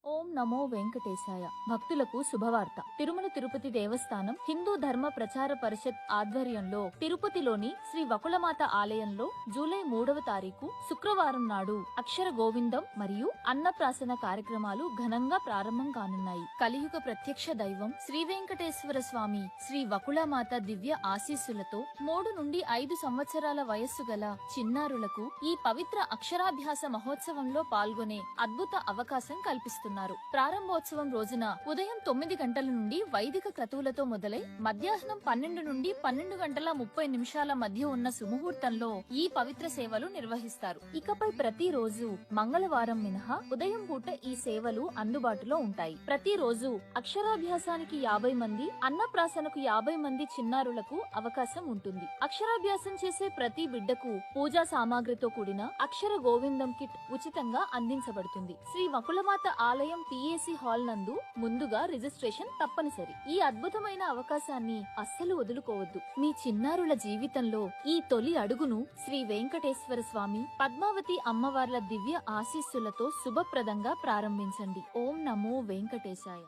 ఓం నమో వెంకటేశాయ. భక్తులకు శుభవార్త. తిరుమల తిరుపతి దేవస్థానం హిందూ ధర్మ ప్రచార పరిషత్ ఆధ్వర్యంలో తిరుపతిలోని శ్రీ వకుళమాత ఆలయంలో జూలై 3వ తారీఖు శుక్రవారం నాడు అక్షర గోవిందం మరియు అన్నప్రాసన కార్యక్రమాలు ఘనంగా ప్రారంభం కానున్నాయి. కలియుగ ప్రత్యక్ష దైవం శ్రీ వెంకటేశ్వర స్వామి శ్రీ వకుళమాత దివ్య ఆశీస్సులతో 3 నుండి 5 సంవత్సరాల వయస్సు గల చిన్నారులకు ఈ పవిత్ర అక్షరాభ్యాస మహోత్సవంలో పాల్గొనే అద్భుత అవకాశం కల్పిస్తున్నారు. ప్రారంభోత్సవం రోజున ఉదయం 9 గంటల నుండి వైదిక క్రతువులతో మొదలై మధ్యాహ్నం 12 నుండి 12 గంటల 30 నిమిషాల మధ్య ఉన్న సుముహూర్తంలో ఈ పవిత్ర సేవలు నిర్వహిస్తారు. ఇకపై ప్రతి రోజు మంగళవారం మినహా ఉదయం పూట ఈ సేవలు అందుబాటులో ఉంటాయి. ప్రతి రోజు అక్షరాభ్యాసానికి 50 మంది, అన్నప్రాసనకు 50 మంది చిన్నారులకు అవకాశం ఉంటుంది. అక్షరాభ్యాసం చేసే ప్రతి బిడ్డకు పూజా సామాగ్రితో కూడిన అక్షర గోవిందం కిట్ ఉచితంగా అందించబడుతుంది. శ్రీ వకుళమాత ఆలయం పిఏసి హాల్ నందు ముందుగా రిజిస్ట్రేషన్ తప్పనిసరి. ఈ అద్భుతమైన అవకాశాన్ని అస్సలు వదులుకోవద్దు. మీ చిన్నారుల జీవితంలో ఈ తొలి అడుగును శ్రీ వెంకటేశ్వర స్వామి, పద్మావతి అమ్మవార్ల దివ్య ఆశీస్సులతో శుభప్రదంగా ప్రారంభించండి. ఓం నమో వెంకటేశాయ.